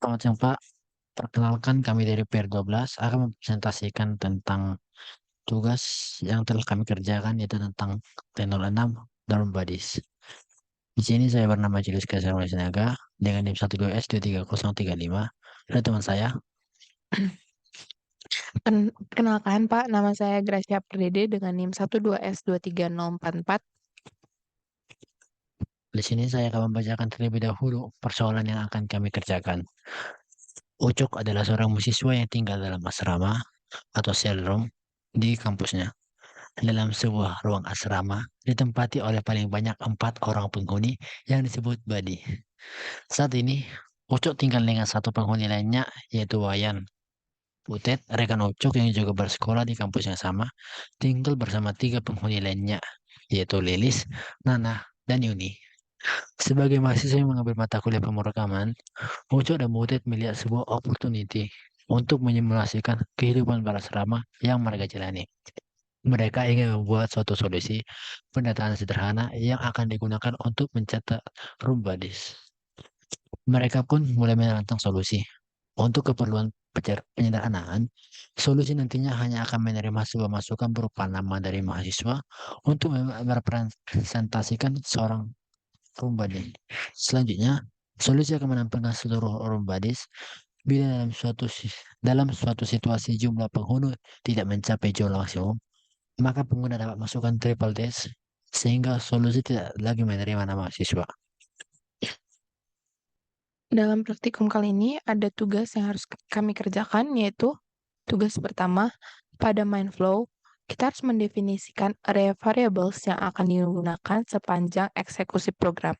Selamat siang Pak, perkenalkan kami dari PR12 akan mempresentasikan tentang tugas yang telah kami kerjakan yaitu tentang T06 Dorm Buddies. Di sini saya bernama Julius Kaisar Sinaga dengan NIM 12S23035. Ada teman saya. Perkenalkan Pak, nama saya Gracia Pardede dengan NIM 12S23044. Di sini saya akan membacakan terlebih dahulu persoalan yang akan kami kerjakan. Ucok adalah seorang mahasiswa yang tinggal dalam asrama atau cell room di kampusnya. Dalam sebuah ruang asrama ditempati oleh paling banyak 4 orang penghuni yang disebut Badi. Saat ini, Ucok tinggal dengan satu penghuni lainnya, yaitu Wayan. Butet, rekan Ucok yang juga bersekolah di kampus yang sama, tinggal bersama 3 penghuni lainnya, yaitu Lilis, Nana, dan Yuni. Sebagai mahasiswa yang mengambil mata kuliah pemrograman, Ucok dan Butet melihat sebuah opportunity untuk menyimulasikan kehidupan berasrama yang mereka jalani. Mereka ingin membuat suatu solusi pendataan sederhana yang akan digunakan untuk mencatat room bodies. Mereka pun mulai menantang solusi. Untuk keperluan penyederhanaan, solusi nantinya hanya akan menerima sebuah masukan berupa nama dari mahasiswa untuk merepresentasikan seorang room body. Selanjutnya, solusi akan menampilkan seluruh room bodies bila dalam suatu situasi jumlah penghuni tidak mencapai jumlah maksimum, maka pengguna dapat masukkan triple dash sehingga solusi tidak lagi menerima nama siswa. Dalam praktikum kali ini ada tugas yang harus kami kerjakan, yaitu tugas pertama pada Mindflow. Kita harus mendefinisikan array variables yang akan digunakan sepanjang eksekusi program.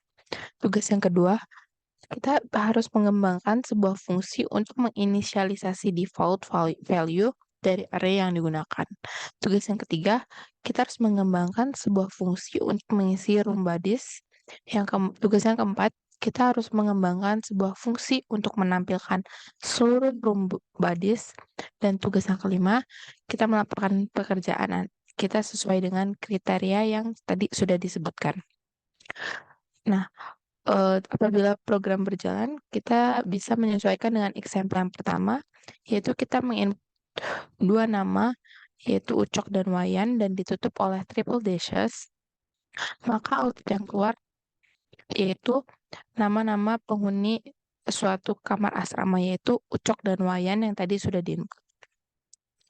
Tugas yang kedua, kita harus mengembangkan sebuah fungsi untuk menginisialisasi default value dari array yang digunakan. Tugas yang ketiga, kita harus mengembangkan sebuah fungsi untuk mengisi room bodies. Tugas yang keempat, kita harus mengembangkan sebuah fungsi untuk menampilkan seluruh room bodies. Dan tugas yang kelima, kita melaporkan pekerjaan kita sesuai dengan kriteria yang tadi sudah disebutkan. Nah, apabila program berjalan, kita bisa menyesuaikan dengan example yang pertama, yaitu kita menginput dua nama, yaitu Ucok dan Wayan, dan ditutup oleh triple dashes, maka output yang keluar yaitu nama-nama penghuni suatu kamar asrama, yaitu Ucok dan Wayan yang tadi sudah diinput.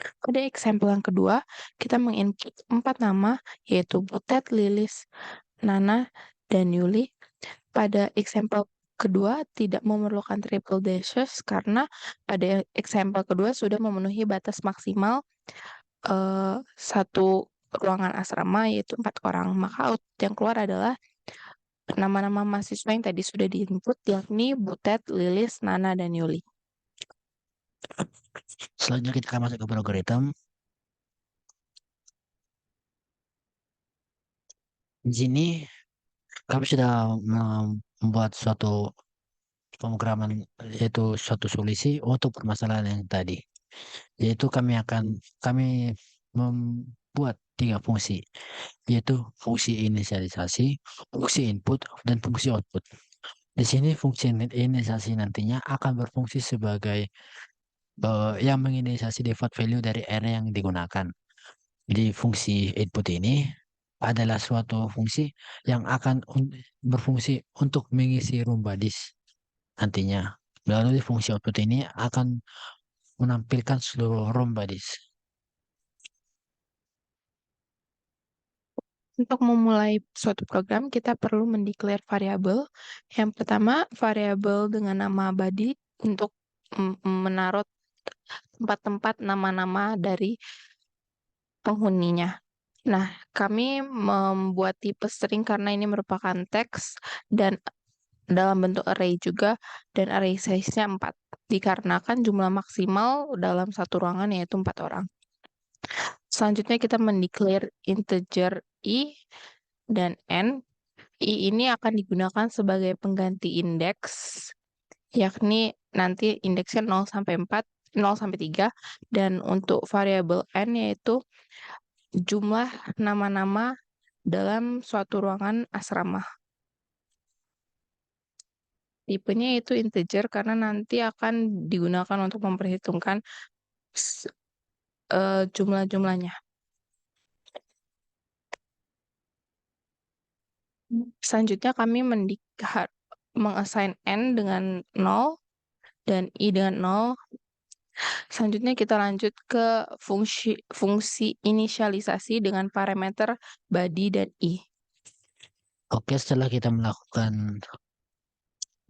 Pada example yang kedua, kita menginput 4 nama, yaitu Butet, Lilis, Nana, dan Yuli. Pada example kedua tidak memerlukan triple dashes karena pada example kedua sudah memenuhi batas maksimal satu ruangan asrama, yaitu 4 orang. Maka output yang keluar adalah nama-nama mahasiswa yang tadi sudah diinput, yakni Butet, Lilis, Nana, dan Yuli. Selanjutnya kita akan masuk ke algoritma. Di sini kami sudah membuat suatu pemrograman yaitu suatu solusi untuk permasalahan yang tadi. Yaitu kami membuat 3 fungsi, yaitu fungsi inisialisasi, fungsi input, dan fungsi output. Di sini fungsi inisialisasi nantinya akan berfungsi sebagai yang menginisiasi default value dari array yang digunakan. Jadi fungsi input ini adalah suatu fungsi yang akan berfungsi untuk mengisi room bodies nantinya. Lalu fungsi output ini akan menampilkan seluruh room bodies. Untuk memulai suatu program, kita perlu mendeklar variabel. Yang pertama, variabel dengan nama body untuk menaruh tempat-tempat nama-nama dari penghuninya. Nah, kami membuat tipe string karena ini merupakan teks dan dalam bentuk array juga, dan array size-nya 4. Dikarenakan jumlah maksimal dalam satu ruangan yaitu 4 orang. Selanjutnya kita mendeklar integer i dan n. I ini akan digunakan sebagai pengganti indeks, yakni nanti indeksnya 0 sampai 4, 0 sampai 3, dan untuk variabel n yaitu jumlah nama-nama dalam suatu ruangan asrama. tipenya itu integer karena nanti akan digunakan untuk memperhitungkan s jumlah-jumlahnya. Selanjutnya kami meng-assign n dengan 0 dan i dengan 0. Selanjutnya kita lanjut ke fungsi inisialisasi dengan parameter body dan i. Oke, setelah kita melakukan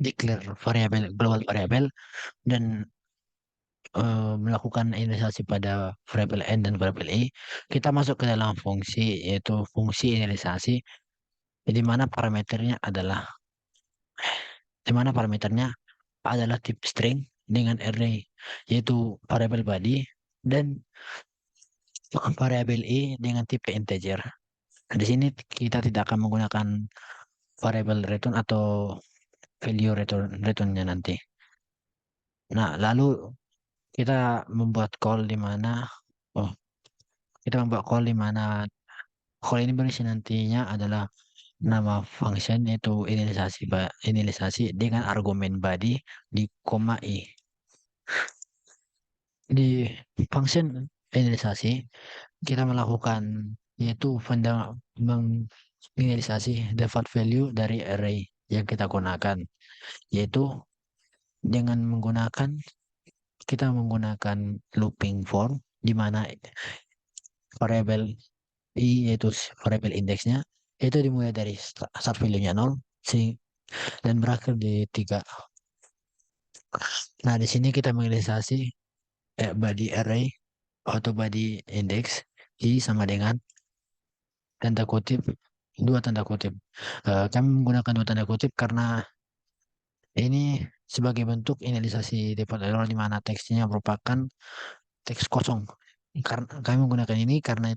declare variabel global variabel dan melakukan inisialisasi pada variabel n dan variabel i, kita masuk ke dalam fungsi yaitu fungsi inisialisasi di mana parameternya adalah tip string dengan array yaitu variabel body dan variabel i dengan tipe integer. Di sini kita tidak akan menggunakan variabel return atau value returnnya nanti. Nah, lalu kita membuat call di mana oh kita membuat call di mana call ini berisi nantinya adalah nama function yaitu inisialisasi dengan argumen body di koma i. Di function inisialisasi kita melakukan yaitu menginisialisasi default value dari array yang kita gunakan, yaitu dengan kita menggunakan looping for di mana variabel i yaitu variabel indeksnya itu dimulai dari start value-nya 0 dan berakhir di 3. Nah, di sini kita menginisialisasi body array atau body index i sama dengan tanda kutip dua tanda kutip. Kami menggunakan dua tanda kutip karena ini sebagai bentuk inisialisasi default error di mana teksnya merupakan teks kosong. Karena kami menggunakan ini karena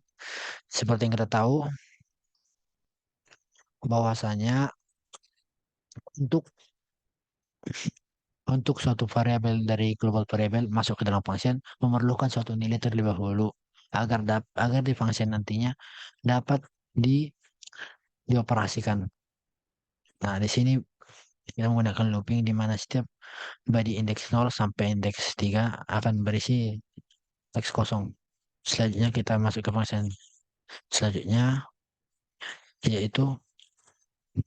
seperti yang kita tahu bahwasanya untuk untuk suatu variabel dari global variabel masuk ke dalam function memerlukan suatu nilai terlebih dahulu agar di function nantinya dapat dioperasikan. Nah, di sini kita menggunakan looping di mana setiap body index 0 sampai index 3 akan berisi teks kosong. Selanjutnya kita masuk ke function selanjutnya yaitu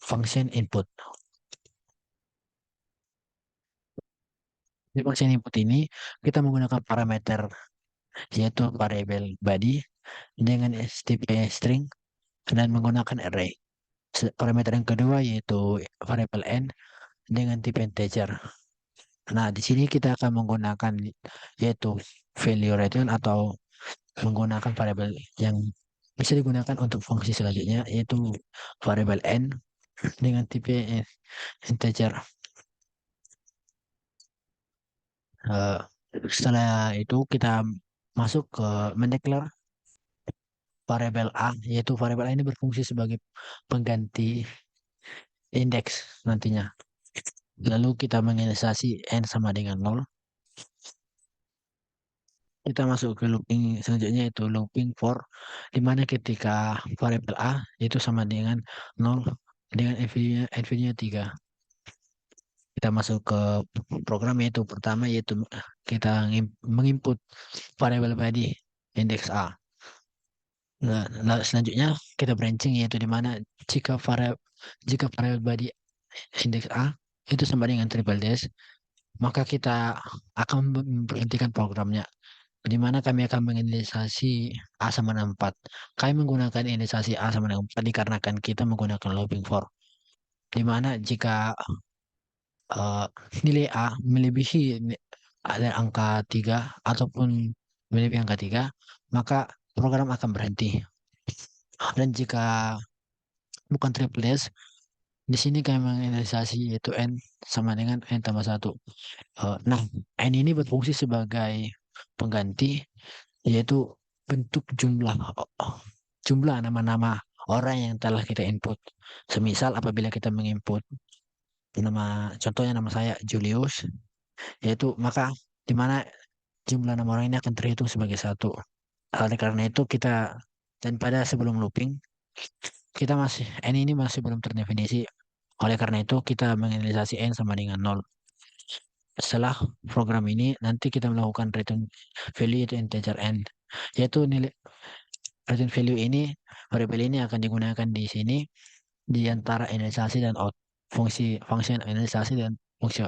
function input. Di function input ini kita menggunakan parameter yaitu variable body dengan stp string dan menggunakan array. Parameter yang kedua yaitu variable n dengan tipe integer. Nah, di sini kita akan menggunakan yaitu value return atau menggunakan variabel yang bisa digunakan untuk fungsi selanjutnya yaitu variabel n dengan tipe integer. Eh, Setelah itu kita masuk ke mendeklar variabel a yaitu variabel a ini berfungsi sebagai pengganti indeks nantinya. Lalu kita menginisialisasi n sama dengan 0. Kita masuk ke looping selanjutnya yaitu looping for di mana ketika variabel a itu sama dengan 0 dengan NV-nya 3. Kita masuk ke program yaitu pertama yaitu kita menginput variabel body indeks a. Nah, selanjutnya kita branching yaitu di mana jika variabel body indeks a itu sama dengan triple dash maka kita akan memberhentikan programnya di mana kami akan menginisialisasi A sama dengan 4. Kami menggunakan inisialisasi A sama dengan 4 dikarenakan kita menggunakan looping for. Di mana jika eh, nilai A melebihi ada angka 3 ataupun melebihi angka 3, maka program akan berhenti. Dan jika bukan triple dash, di sini kami menginisialisasi yaitu N sama dengan N tambah 1. Nah, N ini berfungsi sebagai pengganti yaitu bentuk jumlah nama-nama orang yang telah kita input. Semisal apabila kita menginput contohnya nama saya Julius, yaitu maka di mana jumlah nama orang ini akan terhitung sebagai satu. Oleh karena itu dan pada sebelum looping ini masih belum terdefinisi Oleh karena itu, kita menginisialisasi n sama dengan 0. Setelah program ini, nanti kita melakukan return value yaitu integer n. Yaitu nilai return value ini, variabel ini akan digunakan di sini di antara inisialisasi dan fungsi inisialisasi dan fungsi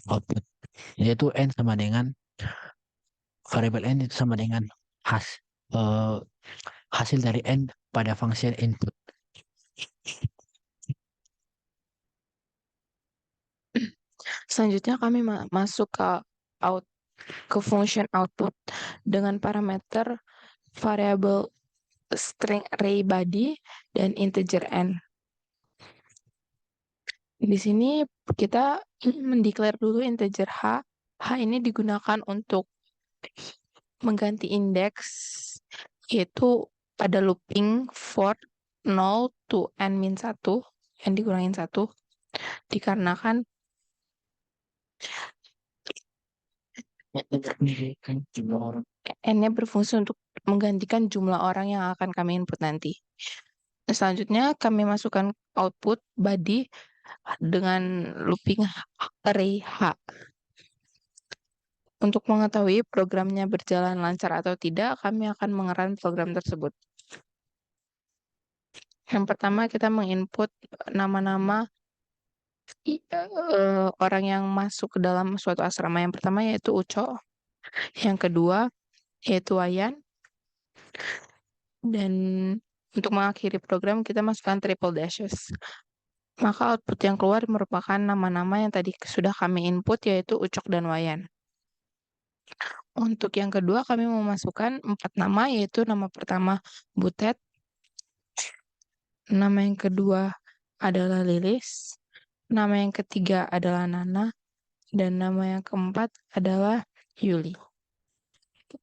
output. Yaitu n sama dengan variabel n itu sama dengan has, eh, hasil dari n pada function input. Selanjutnya kami masuk ke function output dengan parameter variabel string array body dan integer n. Di sini kita mendeklar dulu integer h. H ini digunakan untuk mengganti indeks, yaitu pada looping for 0 to n-1 yang dikurangin 1, dikarenakan n-nya berfungsi untuk menggantikan jumlah orang yang akan kami input nanti. Selanjutnya kami masukkan output body dengan looping array h. Untuk mengetahui programnya berjalan lancar atau tidak, kami akan mengerun program tersebut. Yang pertama kita menginput nama-nama orang yang masuk ke dalam suatu asrama. Yang pertama yaitu Uco, yang kedua yaitu Wayan, dan untuk mengakhiri program kita masukkan triple dashes. Maka output yang keluar merupakan nama-nama yang tadi sudah kami input, yaitu Ucok dan Wayan. Untuk yang kedua kami memasukkan 4 nama, yaitu nama pertama Butet, nama yang kedua adalah Lilis, nama yang ketiga adalah Nana, dan nama yang keempat adalah Yuli.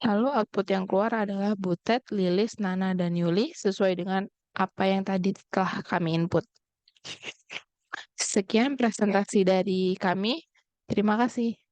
Lalu output yang keluar adalah Butet, Lilis, Nana, dan Yuli sesuai dengan apa yang tadi telah kami input. Sekian presentasi dari kami. Terima kasih.